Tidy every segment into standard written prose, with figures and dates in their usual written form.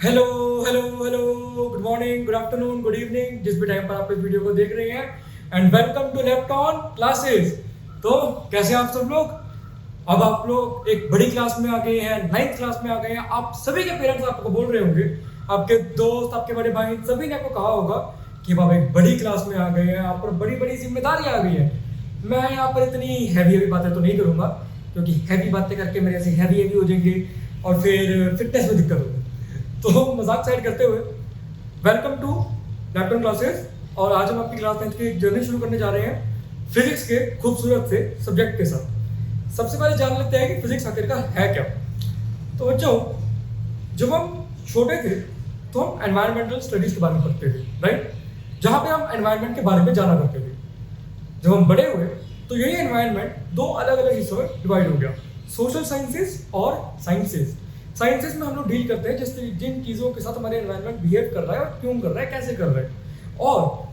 Hello hello hello, good morning, good afternoon, good evening, जिस भी time पर आप इस वीडियो को देख रहे हैं। And welcome to left on classes. तो कैसे हैं आप सब लोग? अब आप लोग एक बड़ी क्लास में आ गए हैं, 9th क्लास में आ गए हैं। आप सभी के पेरेंट्स आपको बोल रहे होंगे, आपके दोस्त, आपके बड़े भाई, सभी ने आपको कहा होगा कि आप एक बड़ी क्लास में आ गए हैं, आप पर बड़ी बड़ी जिम्मेदारी आ गई है। मैं यहाँ पर इतनी हैवी बातें तो नहीं करूंगा, क्योंकि हैवी बातें करके मेरे ऐसे हैवी हो जाएंगे और फिर फिटनेस में दिक्कत होगी। तो मजाक साइड करते हुए, वेलकम टू लैपटॉप क्लासेस। और आज हम अपनी क्लास 9th की जर्नी शुरू करने जा रहे हैं फिजिक्स के खूबसूरत से सब्जेक्ट के साथ। सबसे पहले जान लेते हैं कि फिजिक्स आखिरकार है क्या। तो बच्चों, जब हम छोटे थे तो हम एनवायरमेंटल स्टडीज के बारे में पढ़ते थे, राइट, जहाँ पे हम एनवायरमेंट के बारे में जाना करते थे। जब हम बड़े हुए तो यही एनवायरमेंट दो अलग अलग हिस्सों में डिवाइड हो गया, सोशल साइंसेज और साइंसेज। साइंसेज में हम लोग डील करते हैं जिन चीज़ों के साथ हमारे एनवायरनमेंट बिहेव कर रहा है और क्यों कर रहा है, कैसे कर रहा है। और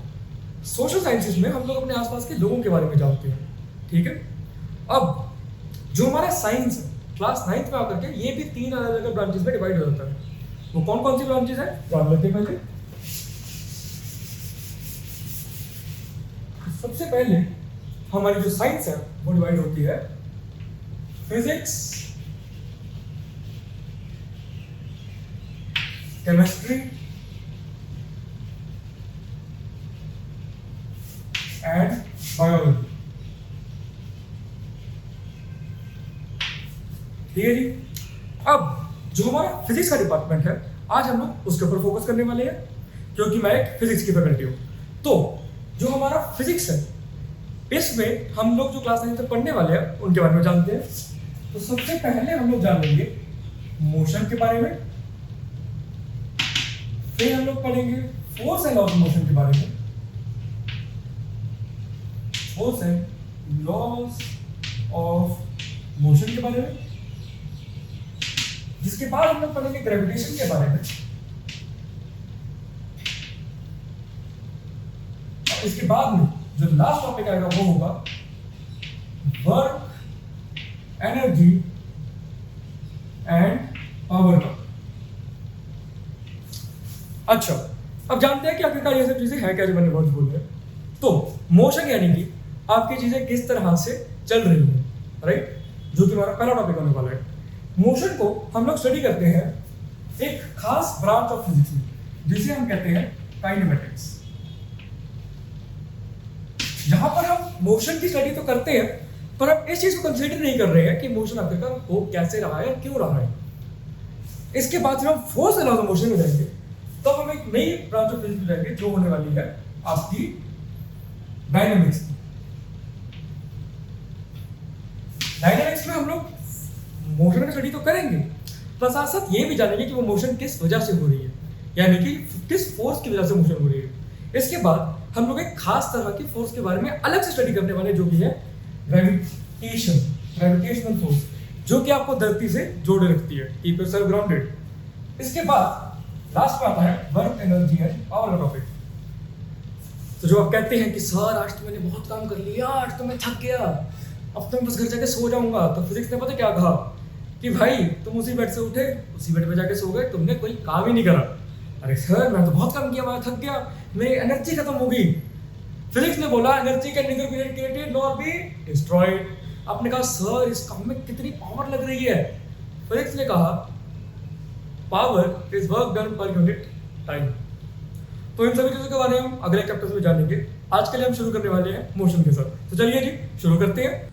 सोशल साइंसेज में हम लोग अपने आसपास के लोगों के बारे में जानते हैं, ठीक है। अब जो हमारा साइंस है, क्लास 9th में आकर के ये भी 3 अलग अलग ब्रांचेस में डिवाइड हो जाता है। वो कौन कौन सी ब्रांचेस है जान लेते हैं पहले। सबसे पहले हमारी जो साइंस है वो डिवाइड होती है फिजिक्स, केमिस्ट्री एंड बायोलॉजी। ठीक है जी। अब जो हमारा फिजिक्स का डिपार्टमेंट है, आज हम लोग उसके ऊपर फोकस करने वाले हैं, क्योंकि मैं एक फिजिक्स की फैकल्टी हूं। तो जो हमारा फिजिक्स है, इसमें हम लोग जो क्लास 9 तक पढ़ने वाले हैं उनके बारे में जानते हैं। तो सबसे पहले हम लोग जान लेंगे मोशन के बारे में, फिर हम लोग पढ़ेंगे force and laws of motion के बारे में, force and laws of motion के बारे में, जिसके बाद हम लोग पढ़ेंगे ग्रेविटेशन के बारे में, और इसके बाद में जो लास्ट टॉपिक आएगा वो होगा वर्क, एनर्जी एंड पावर का। अच्छा, अब जानते हैं कि आखिरकार ये सब चीजें हैं क्या, जो मैंने बहुत बोल रहे। तो मोशन यानी कि आपकी चीजें किस तरह से चल रही हैं, राइट, जो कि हमारा पहला टॉपिक होने वाला है। मोशन को हम लोग स्टडी करते हैं एक खास ब्रांच ऑफ फिजिक्स में, जिसे हम कहते हैं काइनेमेटिक्स। जहां पर हम मोशन की स्टडी तो करते हैं, पर हम इस चीज को कंसीडर नहीं कर रहे हैं कि मोशन आखिरकार हो कैसे रहा है, क्यों रहा है। इसके बाद जब हम force and laws of motion में जाएंगे, तो हम एक नई ब्रांच ऑफ फिजिक्स में जाएंगे, जो होने वाली है आपकी डायनामिक्स। डायनामिक्स में हम लोग मोशन की स्टडी तो करेंगे, पर साथ साथ ये भी जानेंगे कि वो मोशन किस वजह से हो रही है, यानी कि किस फोर्स की वजह से मोशन हो रही है। इसके बाद हम लोग एक खास तरह की फोर्स के बारे में अलग से स्टडी करने वाले, जो कि है ग्रेविटेशनल फोर्स, जो कि आपको धरती से जोड़े रखती है, कीप योरसेल्फ ग्राउंडेड। इसके बाद लास्ट में आता है work, energy and power topic. तो जो आप कहते हैं कि सर आज तो मैंने बहुत काम कर लिया, आज तो मैं थक गया, अब तो मैं बस घर जाके सो जाऊंगा, तो फिजिक्स ने पता क्या कहा कि भाई तुम उसी बेड से उठे, उसी बेड पे जाके सो गए, तुमने कोई काम ही नहीं करा। अरे सर मैं तो बहुत काम किया, मैं थक गया, मेरी एनर्जी खत्म हो गई। फिजिक्स ने बोला energy can neither be created nor be destroyed. आपने कहा सर इस काम में कितनी पावर लग रही है। फिजिक्स ने कहा power is work done per unit time. तो इन सभी चीजों के बारे में हम अगले चैप्टर में जानेंगे। आज के लिए हम शुरू करने वाले हैं मोशन के साथ। तो चलिए जी शुरू करते हैं।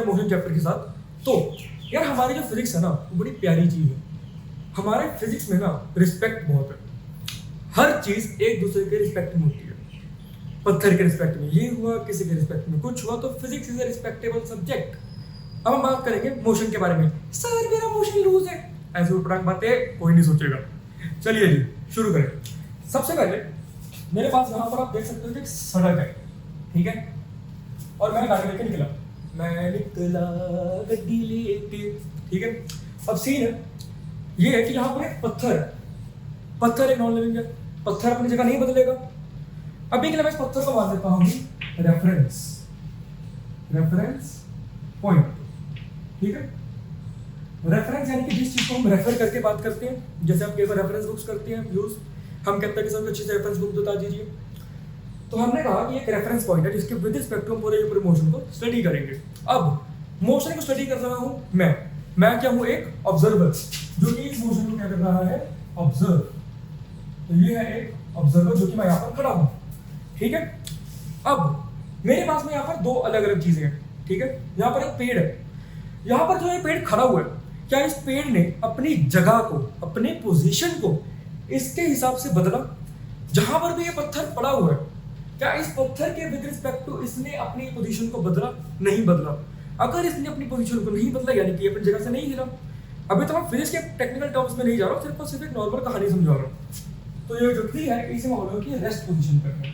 मोशन चैप्टर के साथ। तो यार हमारी जो फिजिक्स है ना, वो बड़ी प्यारी चीज है। हमारे फिजिक्स में ना रिस्पेक्ट बहुत है, हर चीज एक दूसरे के रिस्पेक्ट में होती है। पत्थर के रिस्पेक्ट में ये हुआ, किसी के रिस्पेक्ट में कुछ हुआ, तो physics is a respectable subject. अब हम बात करेंगे मोशन के बारे में। सर मेरा मोशन लूज है, ऐसे उठपटांग बातें कोई नहीं सोचेगा। चलिए जी शुरू करें। सबसे पहले मेरे पास यहाँ पर आप देख सकते हो कि एक सड़क है, ठीक है, और मैं गाड़ी लेके निकला, गड्डी लेके, ठीक है। अब सीन है ये है कि यहाँ पर एक पत्थर है, पत्थर एक नॉन लिविंग है, पत्थर अपनी जगह नहीं बदलेगा। अभी के लिए मैं इस पत्थर को मान देता हूँ रेफरेंस पॉइंट, ठीक है। रेफरेंस यानी कि जिस चीज को हम रेफर करके बात करते हैं, जैसे आप कई बार रेफरेंस बुक्स करते हैं यूज, हम कहते हैं कि सर अच्छी से रेफरेंस बुक बता दीजिए। तो हमने कहा कि एक रेफरेंस पॉइंट है जिसके विद रिस्पेक्ट टू हम पूरे मोशन को स्टडी करेंगे। अब मोशन को स्टडी कर रहा हूं मैं क्या हूं, एक ऑब्जर्वर जो कि इस मोशन को क्या कर रहा है, ऑब्जर्व। तो ये है एक ऑब्जर्वर जो कि मैं यहाँ पर खड़ा हूं, ठीक है। अब मेरे पास में यहाँ पर दो अलग अलग चीजें हैं, ठीक है। यहाँ पर एक पेड़ है, यहाँ पर जो ये पेड़ खड़ा हुआ है, क्या इस पेड़ ने अपनी जगह को, अपने पोजीशन को इसके हिसाब से बदला? जहां पर भी ये पत्थर पड़ा हुआ है, क्या इस पत्थर के विद रिस्पेक्ट टू इसने अपनी पोजीशन को बदला? नहीं बदला। अगर इसने अपनी पोजीशन को नहीं बदला यानी कि अपनी जगह से नहीं हिला। अभी तो मैं फिजिक्स के टेक्निकल टर्म्स में नहीं जा रहा हूँ, सिर्फ और सिर्फ एक नॉर्मल कहानी समझा रहा हूँ। तो ये जो ट्री है इसे मालूम कि रेस्ट पोजीशन पर है।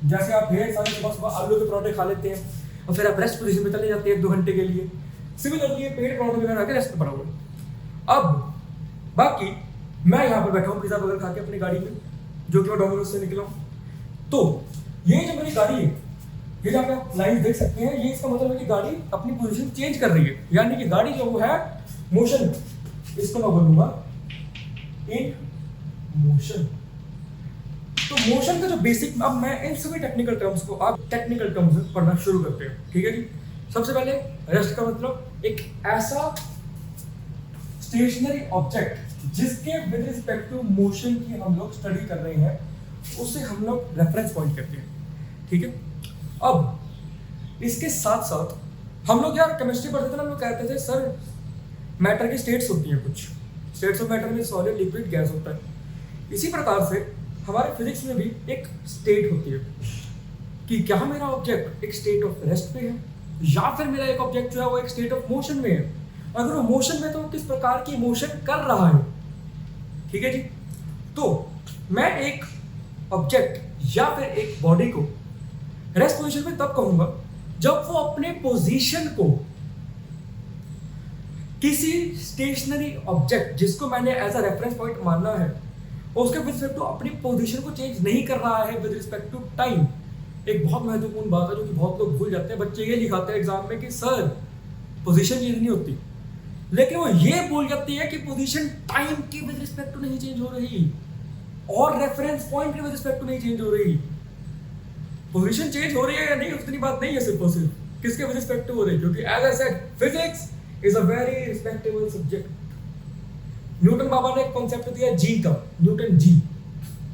जैसे आप ढेर सारे सुबह आलू के पराठे खा लेते हैं और फिर आप रेस्ट पोजीशन में चले जाते हैं 1-2 घंटे के लिए, सिमिलरली ये पेड़ पराठे वगैरह आके रेस्ट पे पड़ा हुआ है। अब बाकी मैं यहाँ पर बैठा हूँ पिज्जा बर्गर खा के अपनी गाड़ी में, जो कि मैं डोमिनोज से निकला हूँ। तो ये जो मेरी गाड़ी है, ये जो आप लाइन देख सकते हैं, ये इसका मतलब है कि गाड़ी अपनी पोजीशन चेंज कर रही है, यानी कि गाड़ी जो वो है मोशन, इसको मैं बोलूंगा इन मोशन। तो मोशन का जो बेसिक, अब मैं इन सभी टेक्निकल टर्म्स को आप टेक्निकल टर्म्स में पढ़ना शुरू करते हैं, ठीक है जी। सबसे पहले रेस्ट का मतलब एक ऐसा स्टेशनरी ऑब्जेक्ट जिसके विद रिस्पेक्ट टू मोशन की हम लोग स्टडी कर रहे हैं, उसे हम लोग रेफरेंस पॉइंट कहते हैं, ठीक है। अब इसके साथ साथ हम लोग यार केमिस्ट्री पढ़ते थे ना, हम लोग कहते थे सर मैटर की स्टेट्स होती हैं, कुछ स्टेट्स ऑफ मैटर में सॉलिड, लिक्विड, गैस होता है। इसी प्रकार से हमारे फिजिक्स में भी एक स्टेट होती है कि क्या मेरा ऑब्जेक्ट एक स्टेट ऑफ रेस्ट पे है या फिर मेरा एक ऑब्जेक्ट जो है वो एक स्टेट ऑफ मोशन में है। अगर वो मोशन में तो किस प्रकार की मोशन कर रहा है, ठीक है जी। तो मैं एक ऑब्जेक्ट या फिर एक बॉडी को रेस्ट पोजीशन में तब कहूंगा जब वो अपने पोजीशन को किसी स्टेशनरी ऑब्जेक्ट जिसको मैंने एज अ रेफरेंस पॉइंट मानना है, उसके विद रिस्पेक्ट टू अपनी पोजीशन को चेंज नहीं कर रहा है विद रिस्पेक्ट टू टाइम। एक बहुत महत्वपूर्ण बात है जो कि बहुत लोग भूल जाते हैं। बच्चे ये लिखाते हैं एग्जाम में कि सर पोजीशन चेंज नहीं होती, लेकिन वो ये भूल जाती है कि पोजीशन टाइम के विद रिस्पेक्ट टू नहीं चेंज हो रही और रेफरेंस पॉइंट के विद रिस्पेक्ट टू नहीं चेंज हो रही। पोजीशन चेंज हो रही है या नहीं उतनी बात नहीं है, सिर्फ और सिर्फ किसके विद रिस्पेक्ट टू हो रही है, क्योंकि as I said physics is a very respectable subject. Newton बाबा ने एक कॉन्सेप्ट दिया जी का, न्यूटन जी।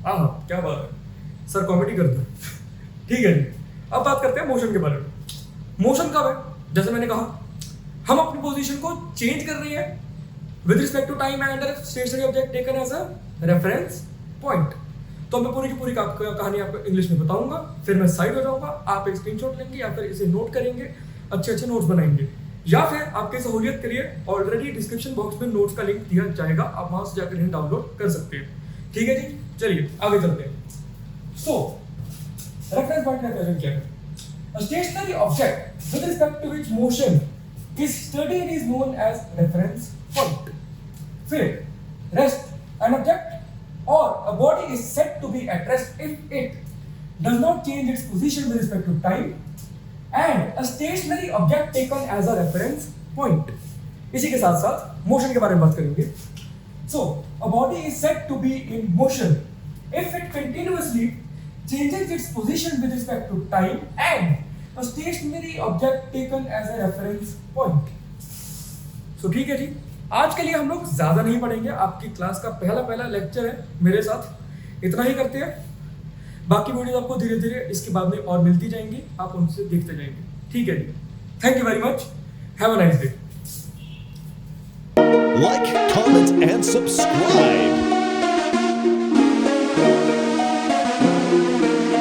क्या बात है सर, कॉमेडी कर दो, ठीक है जी। अब बात करते हैं मोशन के बारे में। मोशन कब है? जैसे मैंने कहा हम अपनी पोजीशन को चेंज कर रही है with respect to time and stationary object taken as a reference point. तो मैं पूरी की पूरी कहानी आपको इंग्लिश में बताऊंगा, फिर मैं साइड हो जाऊंगा, आप एक स्क्रीनशॉट लेंगे या फिर इसे नोट करेंगे, अच्छे अच्छे नोट्स बनाएंगे, या फिर आपके सहूलियत के लिए ऑलरेडी डिस्क्रिप्शन बॉक्स में नोट्स का लिंक दिया जाएगा, आप वहां से जाकर इन्हें डाउनलोड कर सकते हैं, ठीक है जी। चलिए आगे चलते हैं। सो रेफरेंस पॉइंट का क्वेश्चन क्या है? A stationary object with respect to which motion is studied is known as reference point. फिर rest, an object or a body is said to be at rest if it does not change its position with respect to time, and a stationary object taken as a reference point. इसी के साथ साथ motion के बारे में बात करेंगे। So a body is said to be in motion if it continuously changes its position with respect to time and a stationary object taken as a reference point. So ठीक है जी, आज के लिए हम लोग ज्यादा नहीं पढ़ेंगे, आपकी क्लास का पहला लेक्चर है मेरे साथ, इतना ही करते हैं। बाकी वीडियो आपको धीरे धीरे इसके बाद में और मिलती जाएंगी, आप उनसे देखते जाएंगे, ठीक है जी। Thank you very much, have a nice day. Like, comment, and subscribe.